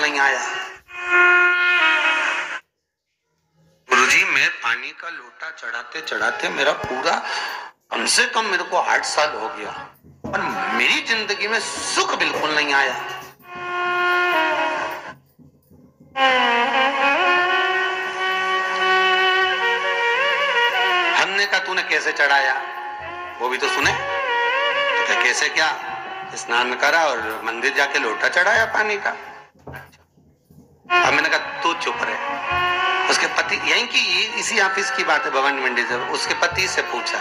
नहीं आया। गुरुजी, मैं पानी का लोटा चढ़ाते चढ़ाते मेरा पूरा कम से कम मेरे को 8 साल हो गया और मेरी जिंदगी में सुख बिल्कुल नहीं आया। हमने कहा तूने कैसे चढ़ाया, वो भी तो सुने। तो क्या कैसे, क्या स्नान करा और मंदिर जाके लोटा चढ़ाया पानी का। अब मैंने कहा तू चुप रहे। उसके पति, यहीं की इसी ऑफिस की बात है, भवन मंडी से, उसके पति से पूछा,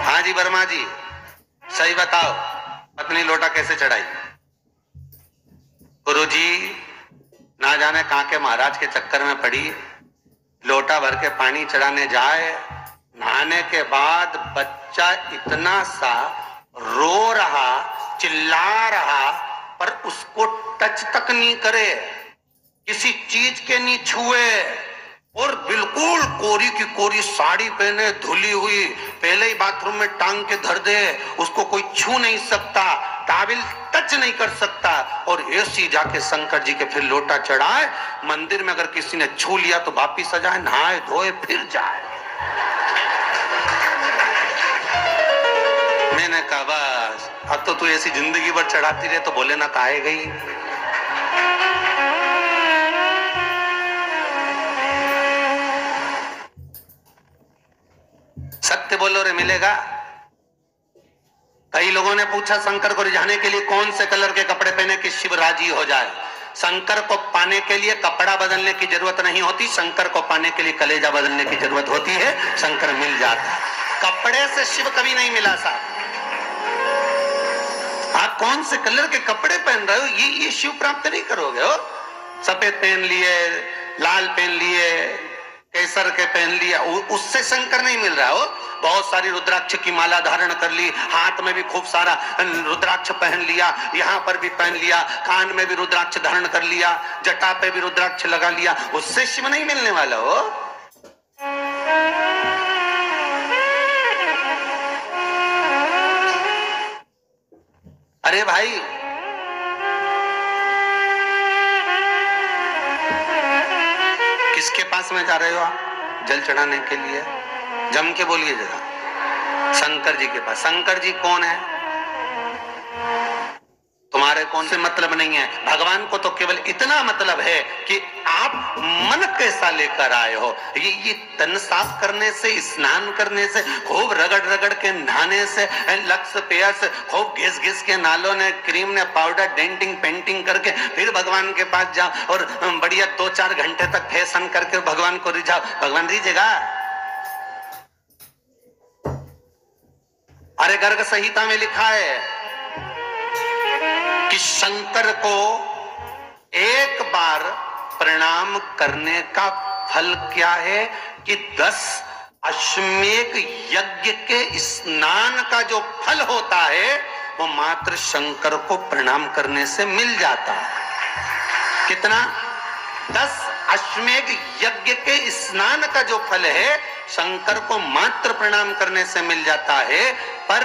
हाँ जी वर्मा जी, सही बताओ पत्नी लोटा कैसे चढ़ाई। गुरुजी, ना जाने कहां के महाराज के चक्कर में पड़ी, लोटा भर के पानी चढ़ाने जाए, नहाने के बाद बच्चा इतना सा रो रहा, चिल्ला रहा, पर उसको टच तक नहीं करे, किसी चीज के नहीं छुए, और बिल्कुल कोरी की कोरी साड़ी पहने, धुली हुई, पहले ही बाथरूम में टांग के धर दे, उसको कोई छू नहीं सकता, टाविल टच नहीं कर सकता, और ऐसी जाके शंकर जी के फिर लोटा चढ़ाए। मंदिर में अगर किसी ने छू लिया तो वापिस आ जाए, नहाए धोए फिर जाए। मैंने कहा बस अब तो तू ऐसी जिंदगी भर चढ़ाती रहे तो भोलेनाथ आएगा ही। सत्य बोलो रे, मिलेगा। कई लोगों ने पूछा शंकर को रिझाने के लिए कौन से कलर के कपड़े पहने कि शिव राजी हो जाए। शंकर को पाने के लिए कपड़ा बदलने की जरूरत नहीं होती, शंकर को पाने के लिए कलेजा बदलने की जरूरत होती है, शंकर मिल जाता है। कपड़े से शिव कभी नहीं मिला साहब। आप कौन से कलर के कपड़े पहन रहे हो, ये शिव प्राप्त नहीं करोगे हो। सफेद पहन लिए, लाल पहन लिए, केसर के पहन लिया, उससे शंकर नहीं मिल रहा हो। बहुत सारी रुद्राक्ष की माला धारण कर ली, हाथ में भी खूब सारा रुद्राक्ष पहन लिया, यहाँ पर भी पहन लिया, कान में भी रुद्राक्ष धारण कर लिया, जटा पे भी रुद्राक्ष लगा लिया, उससे शिव नहीं मिलने वाला हो। अरे भाई, किसके पास में जा रहे हो आप जल चढ़ाने के लिए? जम के बोलिए जरा। शंकर जी के पास। शंकर जी कौन है? तुम्हारे कौन से मतलब नहीं है। भगवान को तो केवल इतना मतलब है कि आप मन कैसा लेकर आए हो। ये तन साफ करने से, स्नान करने से, खूब रगड़ रगड़ के नहाने से, लक्स पेयर्स खूब घिस घिस के, नालों ने, क्रीम ने, पाउडर, डेंटिंग पेंटिंग करके फिर भगवान के पास जाओ और बढ़िया 2-4 घंटे तक फैशन करके भगवान को रिझाओ। भगवान रिझेगा? अरे गर्ग संहिता में लिखा है कि शंकर को एक बार प्रणाम करने का फल क्या है कि 10 अश्वमेध यज्ञ के स्नान का जो फल होता है वो मात्र शंकर को प्रणाम करने से मिल जाता है। कितना? 10 अश्वमेध यज्ञ के स्नान का जो फल है शंकर को मात्र प्रणाम करने से मिल जाता है। पर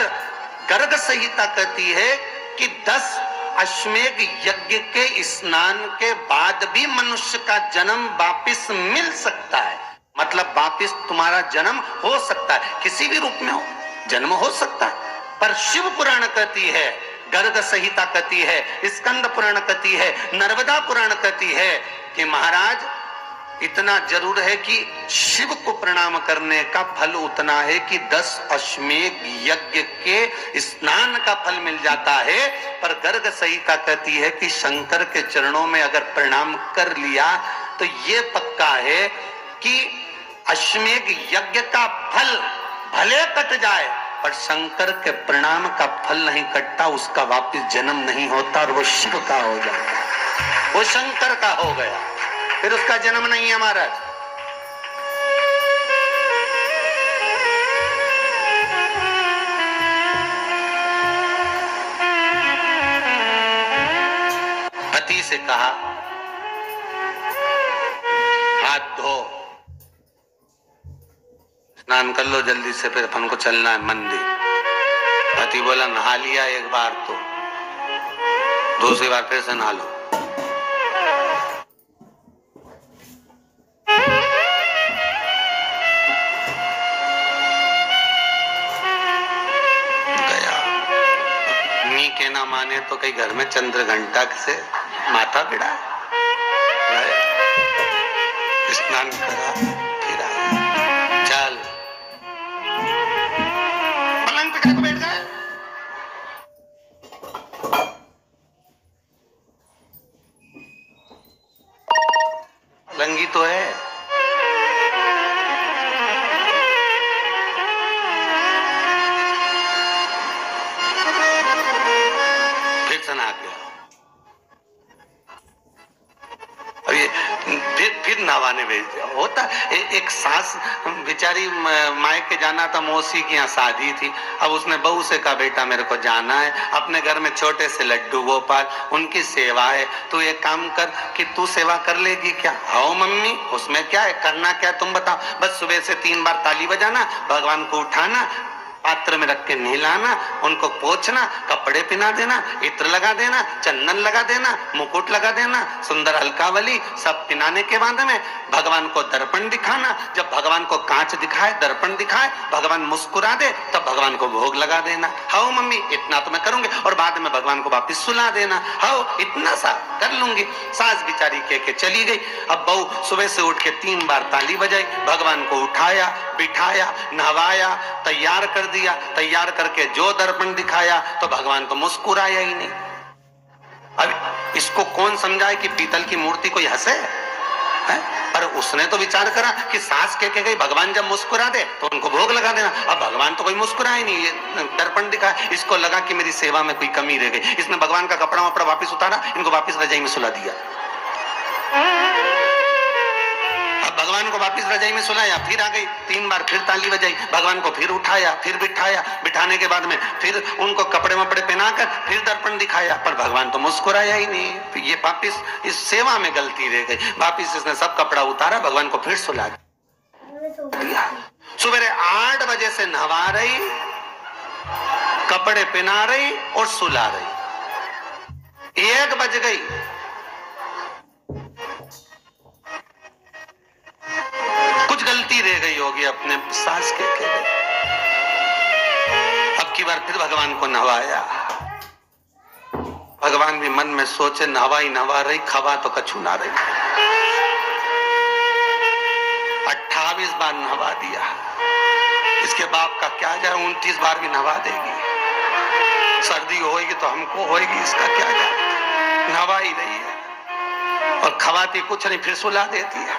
गर्ग संहिता कहती है कि 10 अश्वमेध यज्ञ के स्नान के बाद भी मनुष्य का जन्म वापिस मिल सकता है। मतलब वापिस तुम्हारा जन्म हो सकता है, किसी भी रूप में हो, जन्म हो सकता है। पर शिव पुराण कहती है, गर्ग संहिता कहती है, स्कंद पुराण कहती है, नर्मदा पुराण कहती है कि महाराज इतना जरूर है कि शिव को प्रणाम करने का फल उतना है कि 10 अश्वमेध यज्ञ के स्नान का फल मिल जाता है। पर गर्ग संहिता कहती है कि शंकर के चरणों में अगर प्रणाम कर लिया तो ये पक्का है कि अश्वमेध यज्ञ का फल भले कट जाए पर शंकर के प्रणाम का फल नहीं कटता, उसका वापिस जन्म नहीं होता और वो शिव का हो जाता, वो शंकर का हो गया, फिर उसका जन्म नहीं है महाराज। पति से कहा हाथ धो, स्नान कर लो जल्दी से, फिर अपन को चलना है मंदिर। पति बोला नहा लिया एक बार तो दूसरी बार फिर से नहा लो। के ना माने तो कई घर में चंद्र घंटा से माथा भिड़ा, स्नान करा, फिर आया, चल पलंग पे को बैठ गए। लंगी तो है, फिर सना गया। और ये फिर नहवाने भेज दिया। होता एक सास बेचारी मायके जाना था, मौसी की यहाँ शादी थी। अब उसने बहू से कहा बेटा मेरे को जाना है, अपने घर में छोटे से लड्डू गोपाल, उनकी सेवा है, तू एक काम कर कि तू सेवा कर लेगी क्या? आओ मम्मी, उसमें क्या है, करना क्या है तुम बताओ। बस सुबह से 3 बार ताली बजाना, भगवान को उठाना, पात्र में रख के नहलाना, उनको पोंछना, कपड़े पहना देना, इत्र लगा देना, चंदन लगा देना, मुकुट लगा देना, सुंदर अलकावली सब पिनाने के बाद में भगवान को दर्पण दिखाना। जब भगवान को कांच दिखाए, दर्पण दिखाए, भगवान मुस्कुरा दे, तब भगवान को भोग लगा देना। हाउ मम्मी, इतना तो मैं करूंगी, और बाद में भगवान को वापिस सुला देना। हाउ, इतना सा कर लूंगी। सास बिचारी कह के चली गई। अब बहू सुबह से उठ के 3 बार ताली बजाई, भगवान को उठाया, बिठाया, नहवाया, तैयार कर दिया। तैयार करके जो दर्पण दिखाया तो भगवान तो मुस्कुराया ही नहीं। अब इसको कौन समझाए कि पीतल की मूर्ति कोई हंसे है? पर उसने तो विचार करा कि सास कह के गई भगवान जब मुस्कुरा दे तो उनको भोग लगा देना। अब भगवान तो कोई मुस्कुराए नहीं, ये दर्पण दिखा। इसको लगा कि मेरी सेवा में कोई कमी रह गई। इसने भगवान का कपड़ा वपड़ा वापिस उतारा, इनको वापिस रजाई में सुला दिया। भगवान को वापिस रजाई में सुलाया, फिर आ गई, 3 बार फिर ताली बजाई, भगवान को फिर उठाया, फिर बिठाया, बिठाने के बाद में फिर उनको कपड़े वपड़े पहनाकर फिर दर्पण दिखाया, पर भगवान तो मुस्कुराया ही नहीं। ये वापिस इस सेवा में गलती रह गई। वापिस इसने सब कपड़ा उतारा, भगवान को फिर सुला दिया। सुबह 8 बजे से नहवा रही, कपड़े पहना रही और सुला रही। 1 बज गई, गलती रह गई होगी अपने सास के गई। अब की बार फिर भगवान को नहवाया। भगवान भी मन में सोचे नहवा ही नहवा रही, खवा तो कछु ना रही। 28 बार नहवा दिया। इसके बाप का क्या जाए, 29 बार भी नहवा देगी। सर्दी होगी तो हमको होगी, इसका क्या जाए। नहवा ही रही है और खवाती कुछ नहीं, फिर सुला देती है,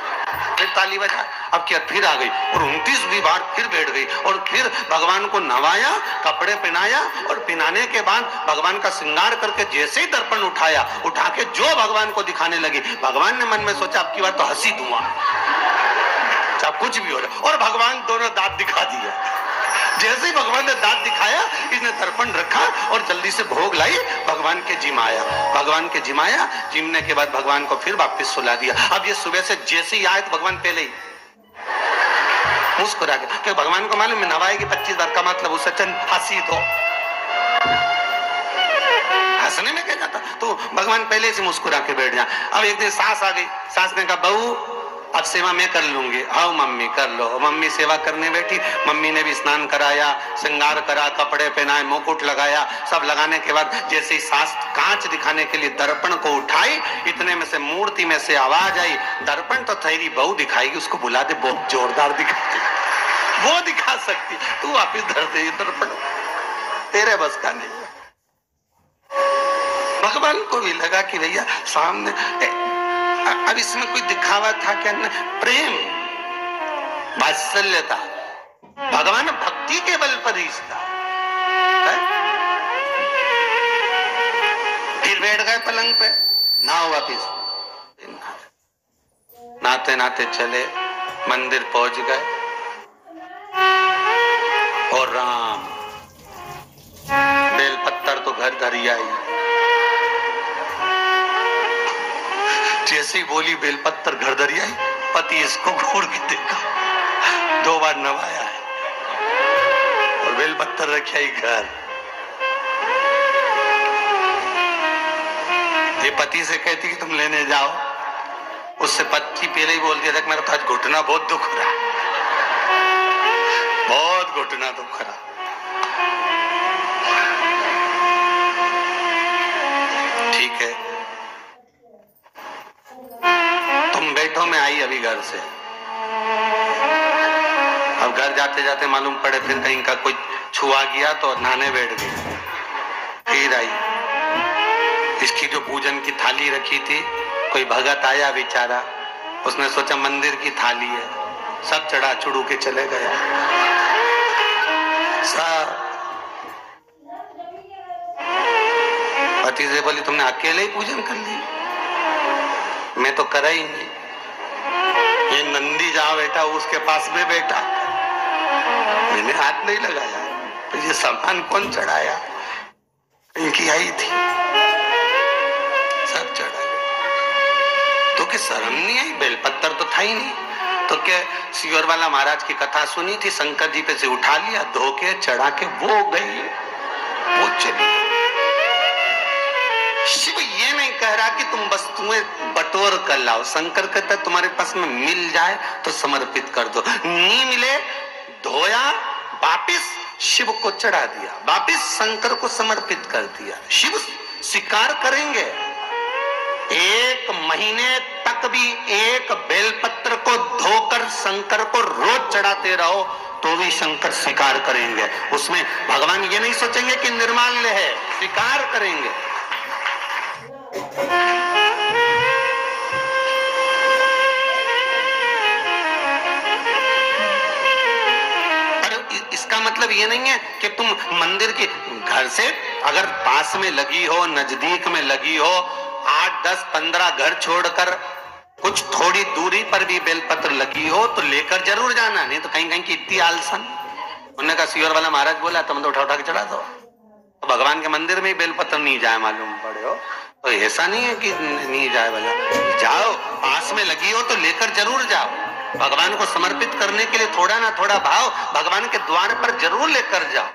फिर ताली बजा। अब क्या फिर आ गई और 29वीं बार फिर बैठ गई और फिर भगवान को नवाया, कपड़े पहनाया और पहनाने के बाद भगवान का श्रृंगार करके जैसे ही दर्पण उठाया, उठा के जो भगवान को दिखाने लगी, भगवान ने मन में सोचा अब की बार तो हंसी दूंगा, चाहे कुछ भी हो जाए। और भगवान दोनों दांत दिखा दिया। जैसे ही भगवान ने दांत दिखाया, इसने दर्पण रखा और जल्दी से भोग लाई, भगवान के जिमाया। भगवान के जिमाया, जिमने के बाद भगवान को फिर वापस सुला दिया। अब ये सुबह से जैसे ही आए तो भगवान पहले ही मुस्कुरा के, क्योंकि भगवान को मालूम है नवाएगी 25 बार का मतलब उससे चंद हंसी तो हंसने में क्या जाता, तो भगवान पहले से मुस्कुरा के बैठ जाए। अब एक दिन सास आ गई। सास ने कहा बहू अब सेवा मैं कर लूंगी। आओ मम्मी कर लो। मम्मी सेवा करने बैठी। मम्मी ने भी स्नान कराया, श्रृंगार करा, कपड़े पहनाए, मुकुट लगाया। सब लगाने के बाद जैसे ही सास कांच दिखाने के लिए दर्पण को उठाई, इतने में से मूर्ति में से आवाज आई, दर्पण तो तेरी बहू दिखाएगी, उसको बुला दे, बहुत जोरदार दिखाती, वो दिखा सकती, तू वापिस धर दे दर्पण, तेरे बस का नहीं। भगवान को भी लगा कि भैया सामने अब इसमें कोई दिखावा था क्या? प्रेम, वात्सल्य था। भगवान भक्ति के बल पर रिश्ता। फिर बैठ गए पलंग पे, नाव वापिस नाते नाते चले, मंदिर पहुंच गए और राम बेलपत्तर तो घर धरिया ही। जैसे ही बोली बेलपत्तर घर धरिया ही, पति इसको घूर के देखा, 2 बार नवाया है और बेलपत्तर रखा ही घर। ये पति से कहती कि तुम लेने जाओ, उससे पति पहले ही बोल दिया था मेरा तो आज घुटना बहुत दुख रहा, बहुत घुटना दुख रहा। से। अब घर जाते जाते मालूम पड़े फिर कहीं का कोई छुआ गया तो नहाने बैठ गई। फिर आई इसकी जो पूजन की थाली रखी थी, कोई भगत आया बेचारा, उसने सोचा मंदिर की थाली है, सब चढ़ा चुड़ू के चले गया। सब पति से बोली तुमने अकेले ही पूजन कर ली, मैं तो करा ही नहीं। ये नंदी जहां बैठा उसके पास में बैठा, मैंने हाथ नहीं लगाया। तो ये सामान कौन चढ़ाया? इनकी आई थी, सब चढ़ाया। तो क्या शर्म नहीं आई? बेलपत्तर तो था ही नहीं। तो क्या सियोर वाला महाराज की कथा सुनी थी, शंकर जी पे से उठा लिया, धो के चढ़ा के वो गई, वो चली। शिव ये नहीं कह रहा कि तुम वस्तुएं बटोर कर लाओ। शंकर कहता है तुम्हारे पास में मिल जाए तो समर्पित कर दो, नहीं मिले धोया, वापिस शिव को चढ़ा दिया, वापिस शंकर को समर्पित कर दिया। शिव स्वीकार करेंगे। एक महीने तक भी एक बेलपत्र को धोकर शंकर को रोज चढ़ाते रहो तो भी शंकर स्वीकार करेंगे। उसमें भगवान ये नहीं सोचेंगे कि निर्माल्य है, स्वीकार करेंगे। इसका मतलब ये नहीं है कि तुम मंदिर के घर से अगर पास में लगी हो, नजदीक में लगी हो, 8, 10, 15 घर छोड़कर कुछ थोड़ी दूरी पर भी बेलपत्र लगी हो तो लेकर जरूर जाना, नहीं तो कहीं कहीं की इतनी आलसन। उन्होंने कहा सियोर वाला महाराज बोला तुम तो उठा उठा के चढ़ा दो। तो भगवान के मंदिर में ही बेलपत्र नहीं जाए मालूम पड़े हो, तो ऐसा नहीं है कि नहीं जाए, भला जाओ, पास में लगी हो तो लेकर जरूर जाओ। भगवान को समर्पित करने के लिए थोड़ा ना थोड़ा भाव भगवान के द्वार पर जरूर लेकर जाओ।